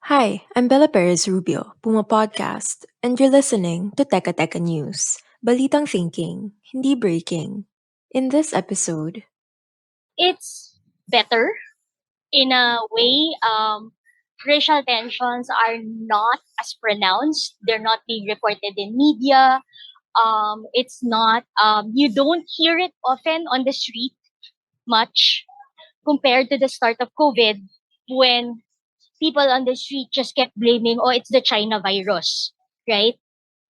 Hi, I'm Bella Perez Rubio, Puma Podcast, and you're listening to Teka Teka News, Balitang Thinking, Hindi Breaking. In this episode, It's better in a way. Racial tensions are not as pronounced. They're not being reported in media. It's not. You don't hear it often on the street much compared to the start of COVID, when people on the street just kept blaming, "Oh, it's the China virus," right?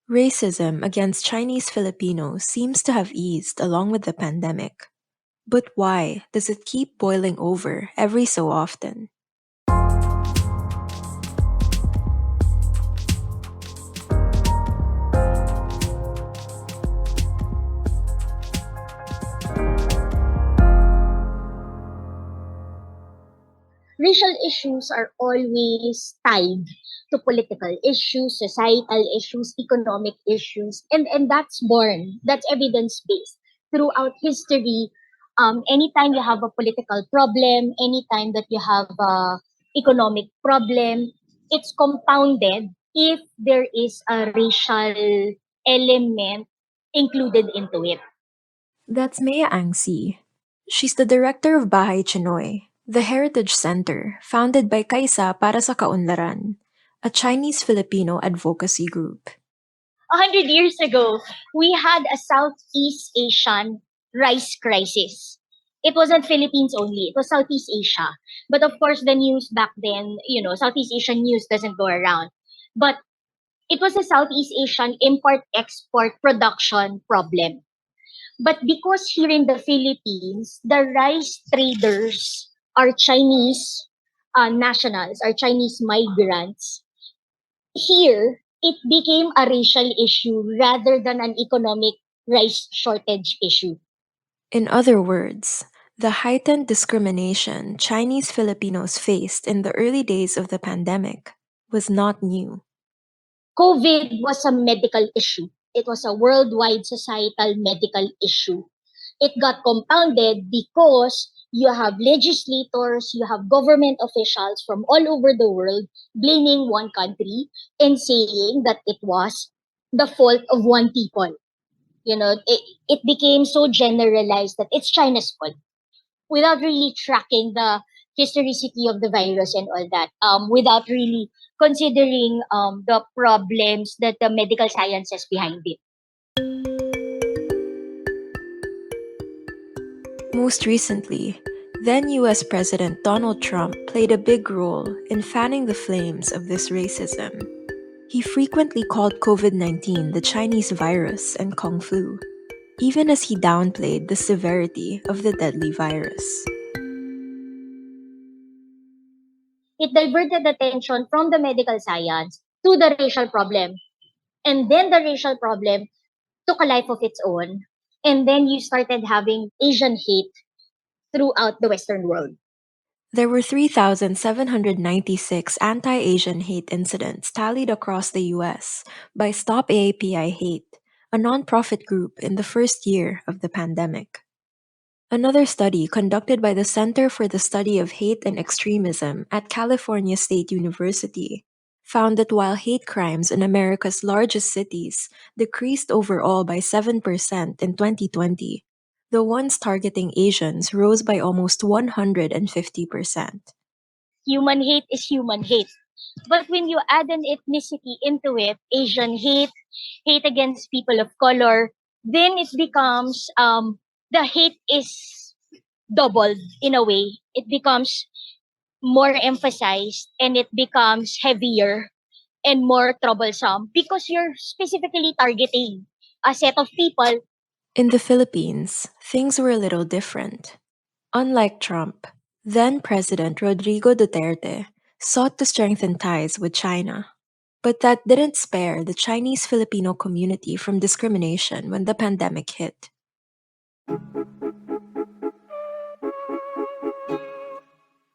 racism against Chinese Filipinos seems to have eased along with the pandemic. But why does it keep boiling over every so often? Racial issues are always tied to political issues, societal issues, economic issues, and that's born, that's evidence based throughout history. Anytime you have a political problem, anytime that you have a economic problem, it's compounded if there is a racial element included into it. That's Meah Ang See. She's the director of Bahay Chinoy, the heritage center founded by Kaisa Para Sa Kaunlaran, a Chinese Filipino advocacy group. 100 years ago, we had a Southeast Asian rice crisis. It wasn't Philippines only, it was Southeast Asia. But of course, the news back then, Southeast Asian news doesn't go around. But it was a Southeast Asian import export production problem. But because here in the Philippines, the rice traders are Chinese nationals, are Chinese migrants, here, it became a racial issue rather than an economic rice shortage issue. In other words, the heightened discrimination Chinese Filipinos faced in the early days of the pandemic was not new. COVID was a medical issue. It was a worldwide societal medical issue. It got compounded because you have legislators, you have government officials from all over the world blaming one country and saying that it was the fault of one people. It became so generalized that it's China's fault without really tracking the historicity of the virus and all that, without really considering the problems that the medical sciences behind it. Most recently, then US President Donald Trump played a big role in fanning the flames of this racism. He frequently called COVID 19 the Chinese virus and Kung flu, even as he downplayed the severity of the deadly virus. It diverted attention from the medical science to the racial problem. And then the racial problem took a life of its own. And then you started having Asian hate throughout the Western world. There were 3,796 anti Asian hate incidents tallied across the US by Stop AAPI Hate, a nonprofit group in the first year of the pandemic. Another study conducted by the Center for the Study of Hate and Extremism at California State University found that while hate crimes in America's largest cities decreased overall by 7% in 2020, the ones targeting Asians rose by almost 150%. Human hate is human hate. But when you add an ethnicity into it, Asian hate, hate against people of color, then it becomes the hate is doubled in a way. It becomes more emphasized and it becomes heavier and more troublesome because you're specifically targeting a set of people. In the Philippines, things were a little different. Unlike Trump, then President Rodrigo Duterte sought to strengthen ties with China. But that didn't spare the Chinese Filipino community from discrimination when the pandemic hit.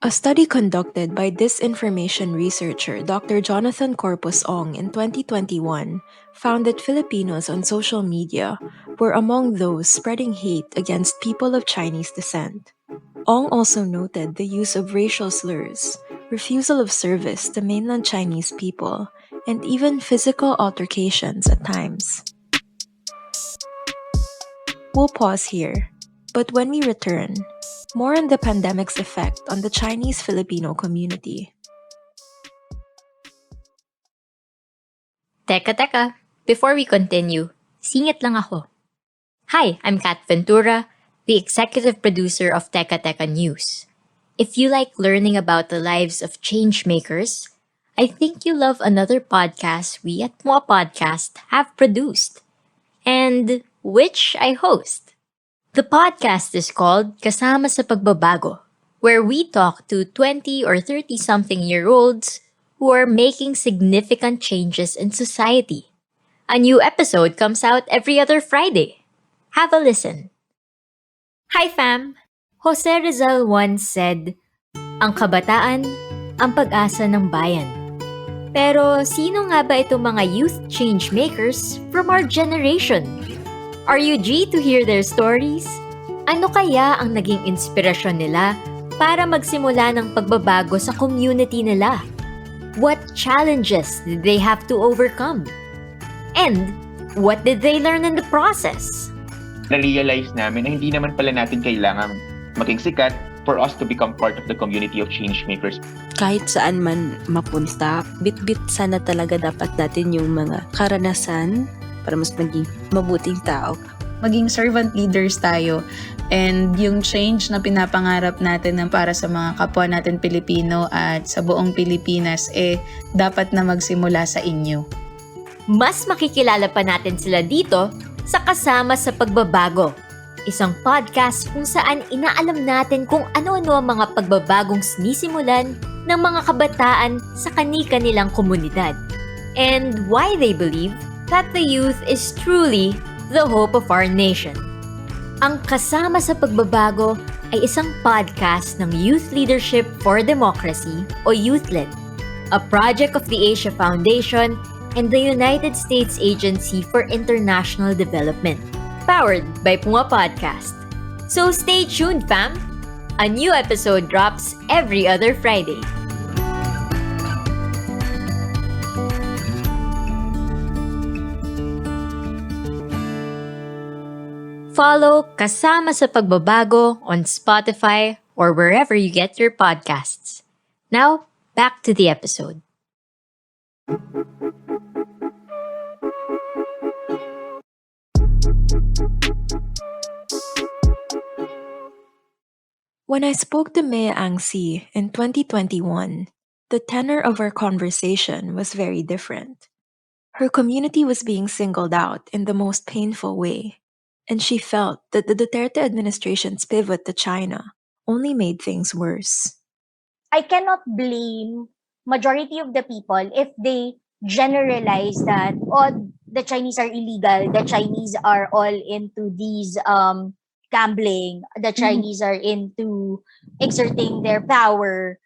A study conducted by disinformation researcher Dr. Jonathan Corpus Ong in 2021 found that Filipinos on social media were among those spreading hate against people of Chinese descent. Ong also noted the use of racial slurs, refusal of service to mainland Chinese people, and even physical altercations at times. We'll pause here, but when we return, more on the pandemic's effect on the Chinese Filipino community. Teka. Before we continue, singit lang ako. Hi, I'm Kat Ventura, the executive producer of Teka News. If you like learning about the lives of change makers, I think you love another podcast we at Meah Podcast have produced, and which I host. The podcast is called Kasama sa Pagbabago, where we talk to 20 or 30-something-year-olds who are making significant changes in society. A new episode comes out every other Friday. Have a listen. Hi fam! Jose Rizal once said, "Ang kabataan, ang pag-asa ng bayan." Pero sino nga ba itong mga youth change makers from our generation? Are you G to hear their stories? Ano kaya ang naging inspirasyon nila para magsimula ng pagbabago sa community nila? What challenges did they have to overcome? And what did they learn in the process? Na-realize namin na hindi naman pala natin kailangan maging sikat for us to become part of the community of change makers. Kahit saan man mapunta, bit-bit sana talaga dapat natin yung mga karanasan para mas maging mabuting tao. Maging servant leaders tayo. And yung change na pinapangarap natin ng para sa mga kapwa natin Pilipino at sa buong Pilipinas, dapat na magsimula sa inyo. Mas makikilala pa natin sila dito sa Kasama sa Pagbabago, isang podcast kung saan inaalam natin kung ano-ano ang mga pagbabagong sinisimulan ng mga kabataan sa kani-kanilang komunidad, and why they believe that the youth is truly the hope of our nation. Ang Kasama sa Pagbabago ay isang podcast ng Youth Leadership for Democracy o YouthLED, a project of the Asia Foundation and the United States Agency for International Development, powered by Meah Podcast. So stay tuned, fam! A new episode drops every other Friday. Follow Kasama sa Pagbabago on Spotify or wherever you get your podcasts. Now, back to the episode. When I spoke to Meah Ang See in 2021, the tenor of our conversation was very different. Her community was being singled out in the most painful way, and she felt that the Duterte administration's pivot to China only made things worse. I cannot blame majority of the people if they generalize that the Chinese are illegal, the Chinese are all into these gambling, the Chinese are into exerting their power,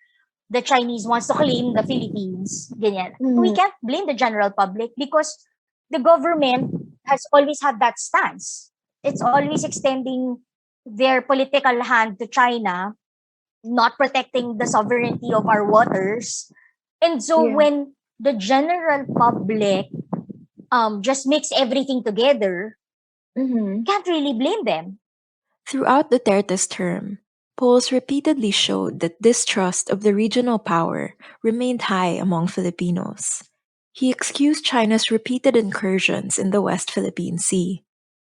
the Chinese wants to claim the Philippines, ganyan. We can't blame the general public because the government has always had that stance. It's always extending their political hand to China, not protecting the sovereignty of our waters. And so when the general public just mix everything together, can't really blame them. Throughout Duterte's term, polls repeatedly showed that distrust of the regional power remained high among Filipinos. He excused China's repeated incursions in the West Philippine Sea.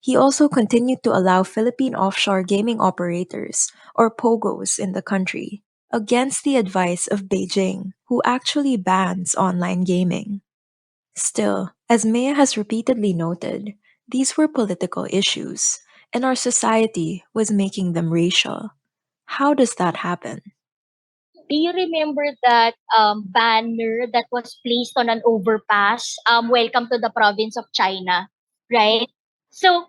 He also continued to allow Philippine offshore gaming operators, or POGOs, in the country, against the advice of Beijing, who actually bans online gaming. Still, as Meah has repeatedly noted, these were political issues, and our society was making them racial. How does that happen? Do you remember that banner that was placed on an overpass? Welcome to the province of China, right? So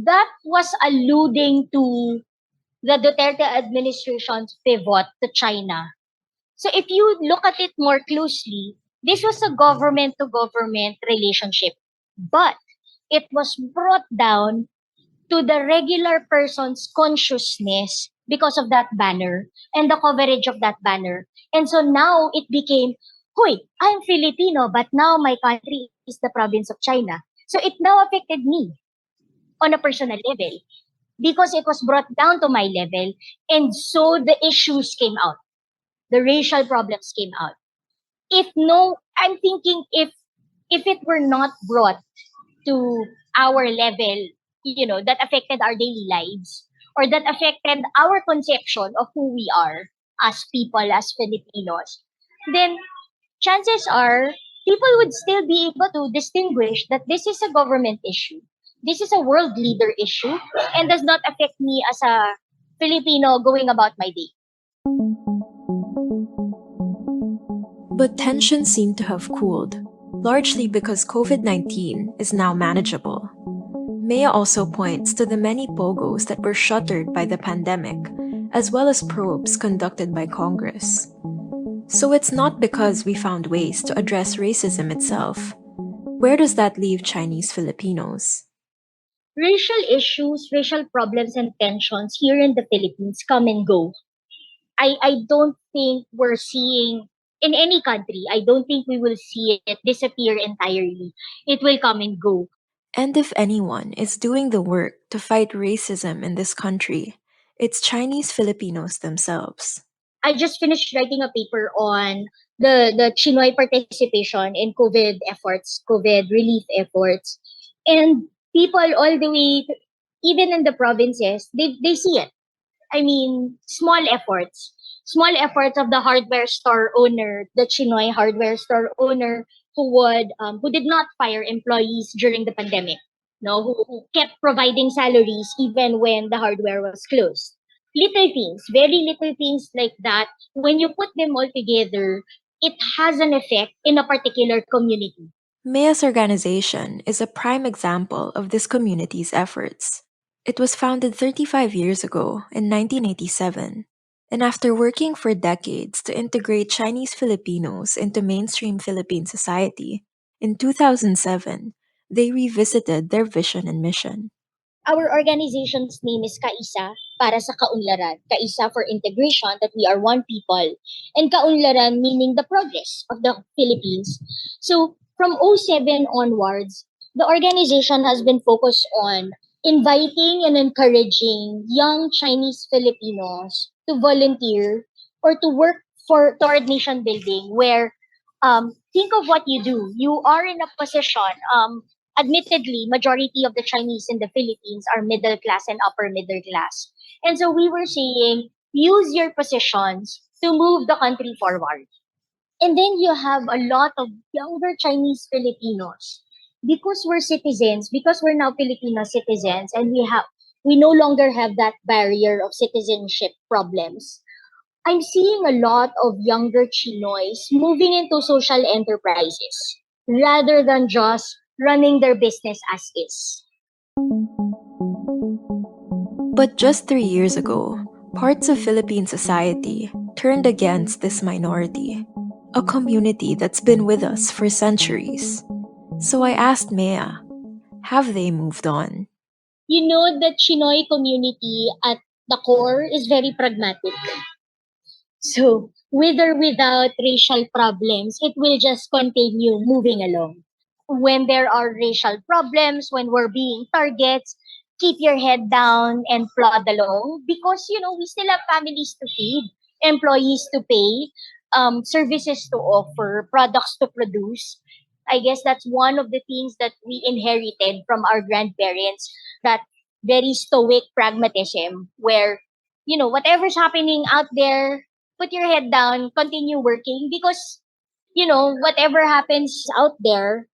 that was alluding to the Duterte administration's pivot to China. So if you look at it more closely, this was a government-to-government relationship, but it was brought down to the regular person's consciousness because of that banner and the coverage of that banner. And so now it became, Hoy, I'm Filipino, but now my country is the province of China. So it now affected me on a personal level because it was brought down to my level. And so the issues came out. The racial problems came out. I'm thinking if it were not brought to our level, that affected our daily lives or that affected our conception of who we are as people, as Filipinos, then chances are people would still be able to distinguish that this is a government issue. This is a world leader issue and does not affect me as a Filipino going about my day. But tensions seem to have cooled, largely because COVID-19 is now manageable. Meah also points to the many pogos that were shuttered by the pandemic, as well as probes conducted by Congress. So it's not because we found ways to address racism itself. Where does that leave Chinese Filipinos? Racial issues, racial problems, and tensions here in the Philippines come and go. I don't think we're seeing in any country, I don't think we will see it disappear entirely. It will come and go. And if anyone is doing the work to fight racism in this country, it's Chinese Filipinos themselves. I just finished writing a paper on the Chinoy participation in COVID efforts, COVID relief efforts. And people all the way, even in the provinces, they see it. I mean, small efforts of the hardware store owner, the Chinoy hardware store owner who did not fire employees during the pandemic, no, who kept providing salaries even when the hardware was closed. Little things, very little things like that. When you put them all together, it has an effect in a particular community. Meah's organization is a prime example of this community's efforts. It was founded 35 years ago in 1987, and after working for decades to integrate Chinese Filipinos into mainstream Philippine society, in 2007, they revisited their vision and mission. Our organization's name is Kaisa Para Sa Kaunlaran. Kaisa for integration, that we are one people, and Kaunlaran meaning the progress of the Philippines. So from '07 onwards, the organization has been focused on inviting and encouraging young Chinese Filipinos to volunteer or to work toward nation building where think of what you do. You are in a position, admittedly, majority of the Chinese in the Philippines are middle class and upper middle class. And so we were saying, use your positions to move the country forward. And then you have a lot of younger Chinese Filipinos because we're citizens, because we're now Filipino citizens, and we no longer have that barrier of citizenship problems. I'm seeing a lot of younger Chinoys moving into social enterprises rather than just running their business as is. But just 3 years ago, parts of Philippine society turned against this minority, a community that's been with us for centuries. So I asked Meah, have they moved on? You know, the Chinoy community at the core is very pragmatic. So, with or without racial problems, it will just continue moving along. When there are racial problems, when we're being targets, keep your head down and plod along because, we still have families to feed, employees to pay, services to offer, products to produce. I guess that's one of the things that we inherited from our grandparents, that very stoic pragmatism where, whatever's happening out there, put your head down, continue working because, whatever happens out there,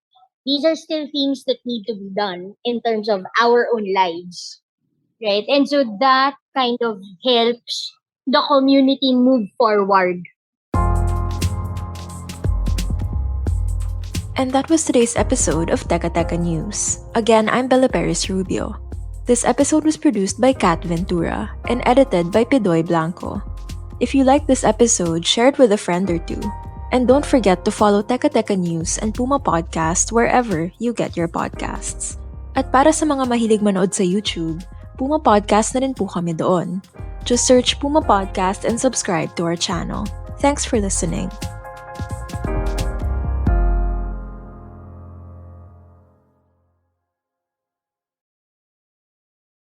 these are still things that need to be done in terms of our own lives, right? And so that kind of helps the community move forward. And that was today's episode of Teka Teka News. Again, I'm Bella Perez Rubio. This episode was produced by Kat Ventura and edited by Pidoy Blanco. If you like this episode, share it with a friend or two. And don't forget to follow Teka Teka News and Puma Podcast wherever you get your podcasts. At para sa mga mahilig manood sa YouTube, Puma Podcast na rin po kami doon. Just search Puma Podcast and subscribe to our channel. Thanks for listening.